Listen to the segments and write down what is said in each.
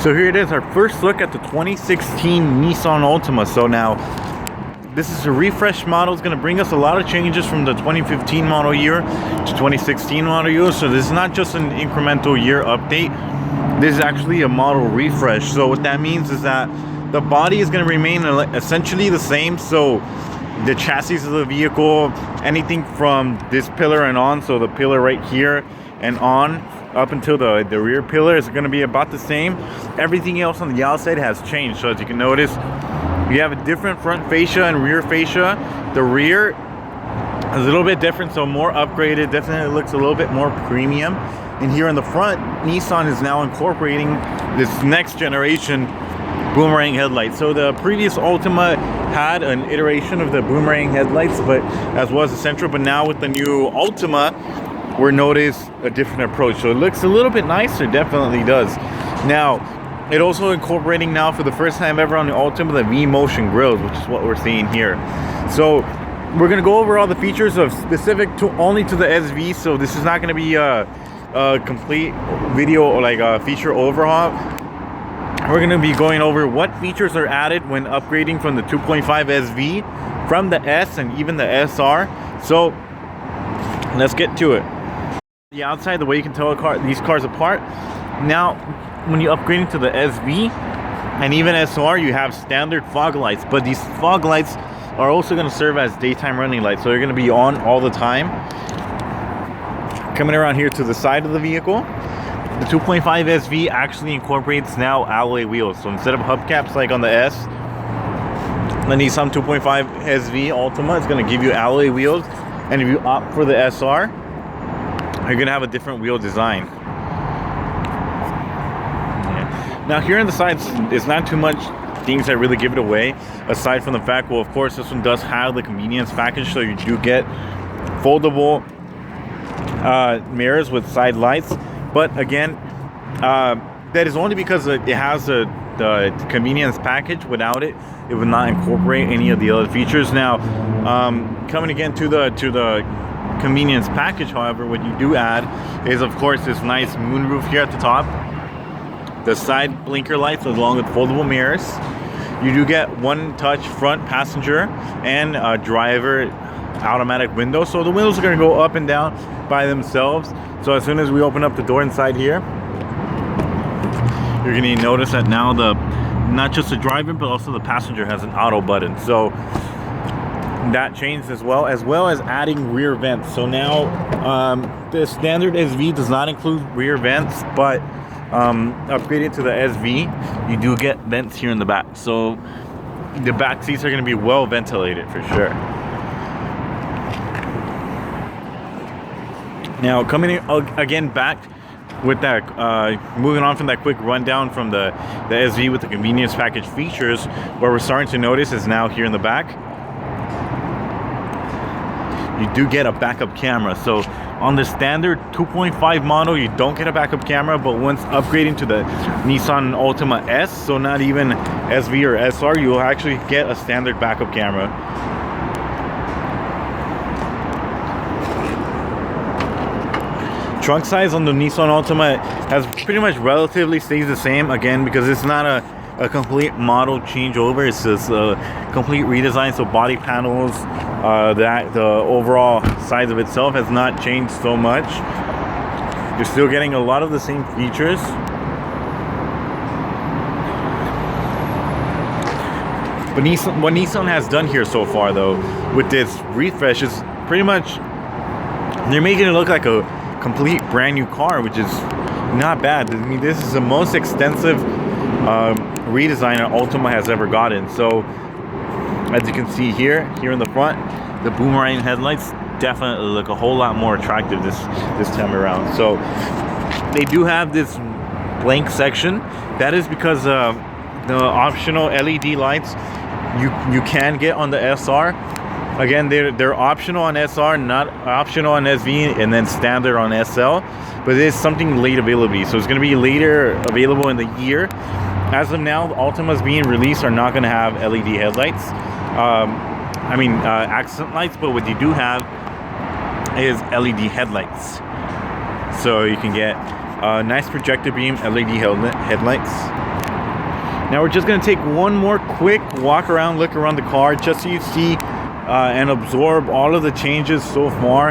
So here it is, our first look at the 2016 Nissan Altima. So now, this is a refresh model. It's going to bring us a lot of changes from the 2015 model year to 2016 model year. So this is not just an incremental year update. This is actually a model refresh. So what that means is that the body is going to remain essentially the same. So the chassis of the vehicle, anything from this pillar and on, so the pillar right here and on, up until the rear pillar is going to be about the same. Everything else on the outside has changed. So as you can notice, you have a different front fascia and rear fascia. The rear is a little bit different, so more upgraded, definitely looks a little bit more premium. And here in the front, Nissan is now incorporating this next generation boomerang headlights. So the previous Altima had an iteration of the boomerang headlights, but as well as the Sentra, but now with the new Altima, we're notice a different approach. So it looks a little bit nicer, definitely does. Now, it also incorporating now for the first time ever on the Altima, the V-Motion grills, which is what we're seeing here. So we're gonna go over all the features of specific to only to the SV. So this is not gonna be a complete video or like a feature overhaul. We're gonna be going over what features are added when upgrading from the 2.5 SV, from the S and even the SR. So let's get to it. The outside, the way you can tell these cars apart. Now, when you upgrade to the SV and even SR, you have standard fog lights, but these fog lights are also going to serve as daytime running lights, so they're going to be on all the time. Coming around here to the side of the vehicle, the 2.5 SV actually incorporates now alloy wheels. So instead of hubcaps like on the S, the Nissan 2.5 SV Altima is going to give you alloy wheels, and if you opt for the SR, you're going to have a different wheel design. Now here on the sides, it's not too much things that really give it away, aside from the fact, well, of course, this one does have the convenience package, so you do get foldable mirrors with side lights. But again, that is only because it has the convenience package. Without it, it would not incorporate any of the other features. Now, coming again to the convenience package, however, what you do add is, of course, this nice moonroof here at the top, the side blinker lights along with foldable mirrors. You do get one touch front passenger and driver automatic window, so the windows are going to go up and down by themselves. So as soon as we open up the door inside here, you're going to notice that now not just the driver but also the passenger has an auto button. So that changed as well as adding rear vents. So now the standard SV does not include rear vents, but upgraded to the SV, you do get vents here in the back. So the back seats are going to be well ventilated for sure. Now coming in, again back with that, moving on from that quick rundown from the SV with the convenience package features, what we're starting to notice is now here in the back, you do get a backup camera. So on the standard 2.5 model, you don't get a backup camera, but once upgrading to the Nissan Altima S, so not even SV or SR, you'll actually get a standard backup camera. Trunk size on the Nissan Altima has pretty much relatively stays the same, again because it's not a complete model changeover, it's just a complete redesign. So body panels, the overall size of itself has not changed so much. You're still getting a lot of the same features. But what Nissan has done here so far though with this refresh is pretty much they're making it look like a complete brand new car, which is not bad. I mean, this is the most extensive redesign an Altima has ever gotten. So as you can see here in the front, the boomerang headlights definitely look a whole lot more attractive this time around. So they do have this blank section. That is because the optional LED lights you can get on the SR. Again, they're optional on SR, not optional on SV, and then standard on SL. But it is something late availability, so it's going to be later available in the year. As of now, the Altimas being released are not going to have LED headlights. Accent lights, but what you do have is LED headlights. So you can get nice projector beam LED headlights. Now we're just going to take one more quick walk around, look around the car, just so you see and absorb all of the changes so far.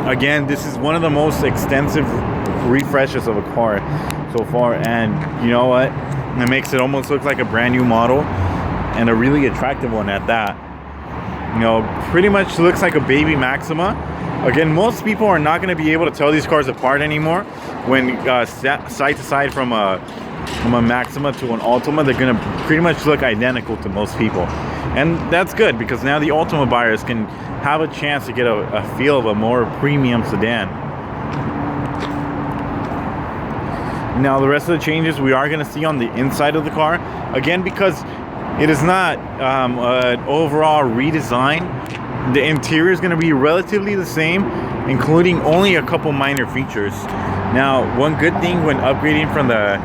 Again, this is one of the most extensive refreshes of a car so far, and you know what? It makes it almost look like a brand new model, and a really attractive one at that. You know, pretty much looks like a baby Maxima. Again, most people are not going to be able to tell these cars apart anymore. When side to side from a Maxima to an Altima, they're going to pretty much look identical to most people. And that's good, because now the Altima buyers can have a chance to get a feel of a more premium sedan. Now the rest of the changes we are going to see on the inside of the car, again, because it is not an overall redesign, the interior is going to be relatively the same, including only a couple minor features. Now, one good thing when upgrading from the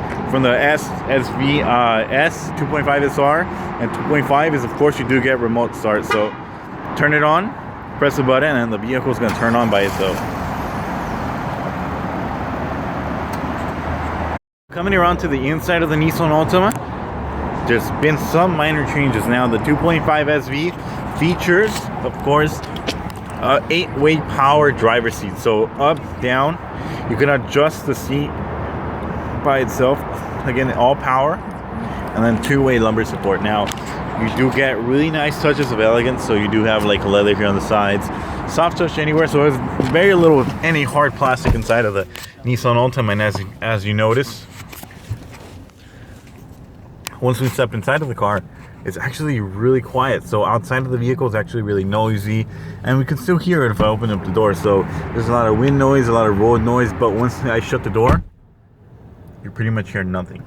SV S 2.5 SR and 2.5 is, of course, you do get remote start. So turn it on, press the button, and the vehicle is going to turn on by itself. Coming around to the inside of the Nissan Altima, there's been some minor changes. Now the 2.5 SV features, of course, 8-way power driver seat. So up, down, you can adjust the seat by itself. Again, all power, and then 2-way lumbar support. Now you do get really nice touches of elegance. So you do have like leather here on the sides, soft touch anywhere. So there's very little of any hard plastic inside of the Nissan Altima. And as you notice, once we step inside of the car, it's actually really quiet. So outside of the vehicle is actually really noisy, and we can still hear it if I open up the door. So there's a lot of wind noise, a lot of road noise, but once I shut the door, you pretty much hear nothing.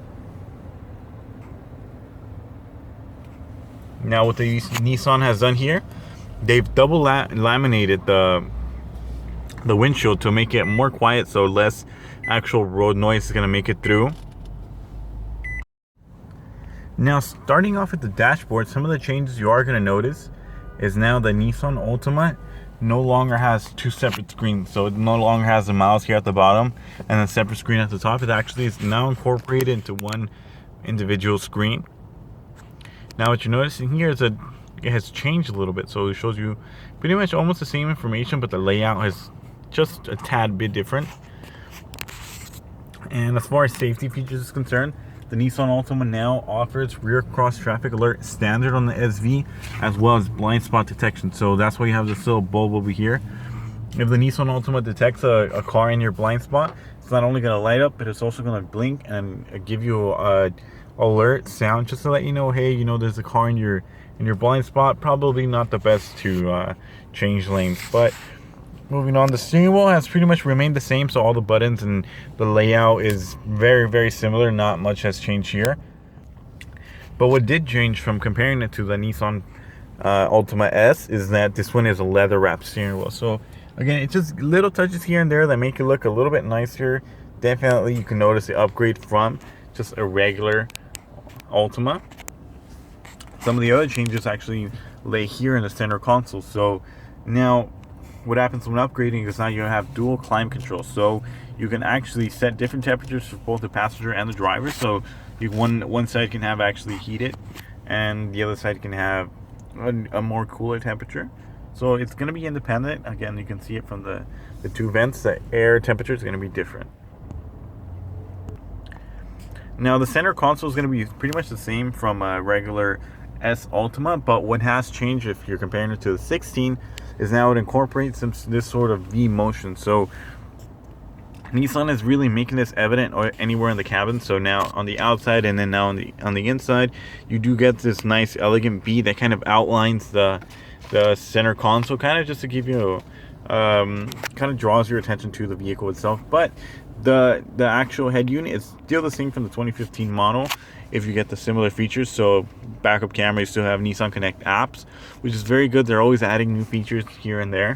Now what the Nissan has done here, they've double laminated the windshield to make it more quiet, so less actual road noise is going to make it through. Now, starting off at the dashboard, some of the changes you are going to notice is now the Nissan Altima no longer has two separate screens. So it no longer has a mouse here at the bottom and a separate screen at the top. It actually is now incorporated into one individual screen. Now what you're noticing here is that it has changed a little bit. So it shows you pretty much almost the same information, but the layout is just a tad bit different. And as far as safety features is concerned, the Nissan Altima now offers rear cross traffic alert standard on the SV, as well as blind spot detection. So that's why you have this little bulb over here. If the Nissan Altima detects a car in your blind spot, it's not only going to light up, but it's also going to blink and give you a alert sound just to let you know, hey, you know, there's a car in your blind spot. Probably not the best to change lanes, but moving on, the steering wheel has pretty much remained the same, so all the buttons and the layout is very, very similar. Not much has changed here. But what did change from comparing it to the Nissan Altima S is that this one is a leather wrapped steering wheel. So again, it's just little touches here and there that make it look a little bit nicer. Definitely you can notice the upgrade from just a regular Altima. Some of the other changes actually lay here in the center console. So now what happens when upgrading is now you have dual climate control, so you can actually set different temperatures for both the passenger and the driver. So one side can have actually heated, and the other side can have a more cooler temperature. So it's going to be independent. Again, you can see it from the two vents. The air temperature is going to be different. Now the center console is going to be pretty much the same from a regular S Altima, but what has changed if you're comparing it to the 16 is now it incorporates this sort of V motion. So Nissan is really making this evident anywhere in the cabin. So now on the outside and then now on the inside, you do get this nice elegant V that kind of outlines the center console, kind of just to give you kind of draws your attention to the vehicle itself. But the actual head unit is still the same from the 2015 model if you get the similar features. So backup camera, you still have Nissan Connect apps, which is very good. They're always adding new features here and there.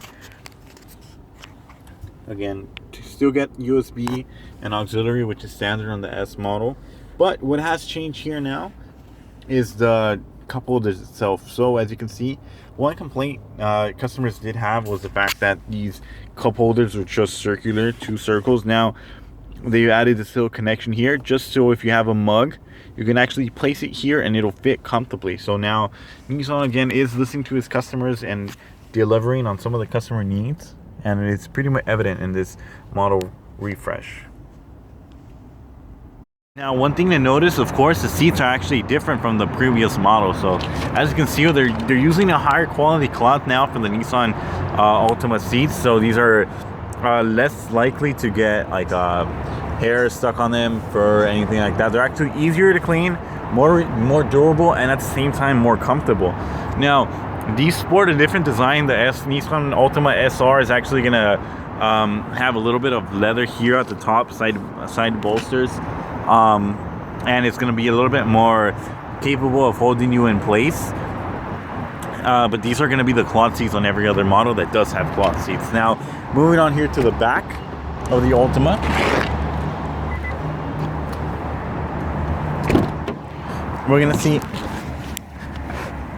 Again, to still get USB and auxiliary, which is standard on the S model. But what has changed here now is the cup holders itself. So as you can see, one complaint customers did have was the fact that these cup holders were just circular, two circles. Now they added this little connection here, just so if you have a mug, you can actually place it here and it'll fit comfortably. So now Nissan again is listening to his customers and delivering on some of the customer needs, and it's pretty much evident in this model refresh. Now, one thing to notice, of course, the seats are actually different from the previous model. So as you can see, they're using a higher quality cloth now for the Nissan Altima seats. So these are less likely to get like hair stuck on them, fur, anything like that. They're actually easier to clean, more durable, and at the same time more comfortable. Now, these sport a different design. The Nissan Altima SR is actually gonna have a little bit of leather here at the top, side bolsters. And it's going to be a little bit more capable of holding you in place. But these are going to be the cloth seats on every other model that does have cloth seats. Now, moving on here to the back of the Altima. We're going to see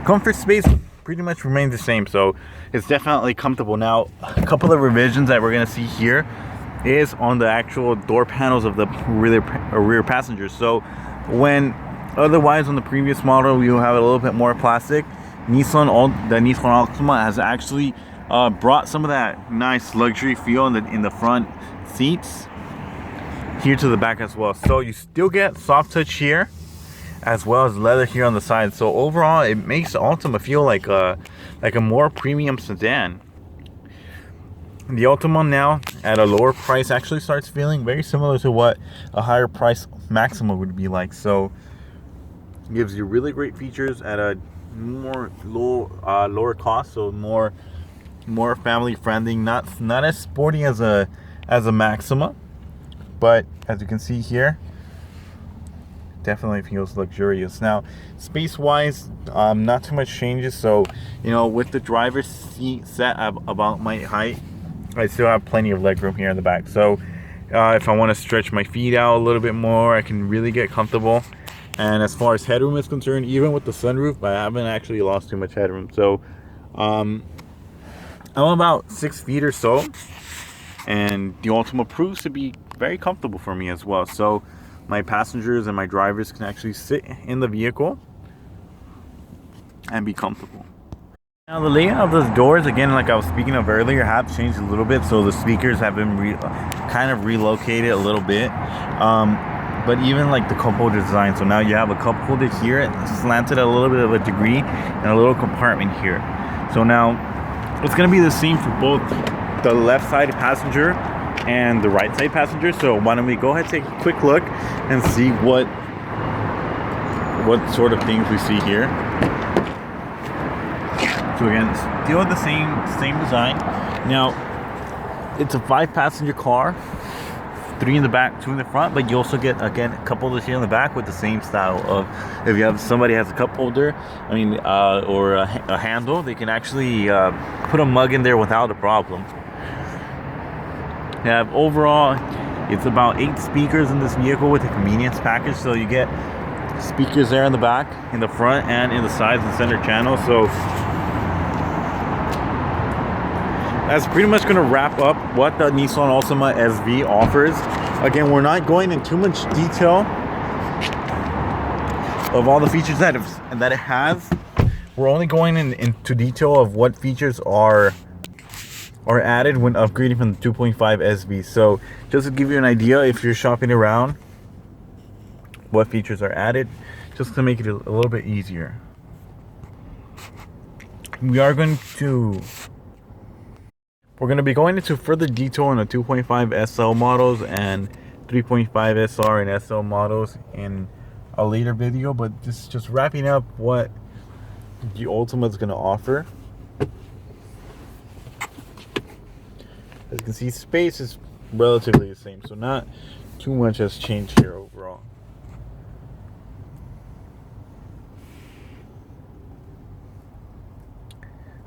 comfort space pretty much remains the same. So it's definitely comfortable. Now, a couple of revisions that we're going to see here is on the actual door panels of the rear passengers. So when otherwise on the previous model we will have a little bit more plastic, the Nissan Altima has actually brought some of that nice luxury feel in the front seats here to the back as well. So you still get soft touch here as well as leather here on the side. So overall it makes the Altima feel like a more premium sedan. The Altima now at a lower price actually starts feeling very similar to what a higher price Maxima would be like. So it gives you really great features at a lower cost, so more family friendly, not as sporty as a Maxima, but as you can see here, definitely feels luxurious. Now, space wise, not too much changes. So with the driver's seat set about my height, I still have plenty of legroom here in the back. So if I want to stretch my feet out a little bit more, I can really get comfortable. And as far as headroom is concerned, even with the sunroof, I haven't actually lost too much headroom. So I'm about 6 feet or so, and the Altima proves to be very comfortable for me as well. So my passengers and my drivers can actually sit in the vehicle and be comfortable. Now the layout of those doors, again, like I was speaking of earlier, have changed a little bit. So the speakers have been kind of relocated a little bit. But even like the cup holder design, so now you have a cup holder here, slanted a little bit of a degree, and a little compartment here. So now it's going to be the same for both the left side passenger and the right side passenger. So why don't we go ahead and take a quick look and see what sort of things we see here. So again, still the same design. Now, it's a 5-passenger car, 3 in the back, 2 in the front, but you also get, again, a cup holders here in the back with the same style of, if you have somebody has a cup holder, or a handle, they can actually put a mug in there without a problem. You have overall, it's about 8 speakers in this vehicle with a convenience package. So you get speakers there in the back, in the front, and in the sides and center channel. So that's pretty much going to wrap up what the Nissan Altima SV offers. Again, we're not going into too much detail of all the features that it has. We're only going into detail of what features are added when upgrading from the 2.5 SV. So just to give you an idea, if you're shopping around, what features are added, just to make it a little bit easier. We're going to be going into further detail on the 2.5 SL models and 3.5 SR and SL models in a later video, but this is just wrapping up what the Altima is going to offer. As you can see, space is relatively the same, so not too much has changed here overall.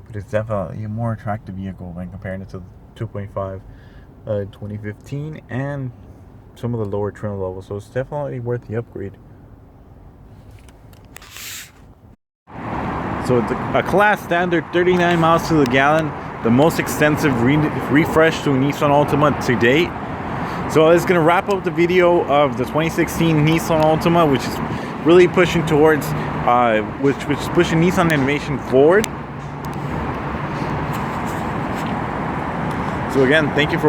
But it's definitely a more attractive vehicle when comparing it to the 2.5 2015 and some of the lower trim levels, so it's definitely worth the upgrade. So it's a class standard 39 miles to the gallon, the most extensive refresh to a Nissan Altima to date. So it's going to wrap up the video of the 2016 Nissan Altima, which is really pushing towards, which is pushing Nissan innovation forward. So again, thank you for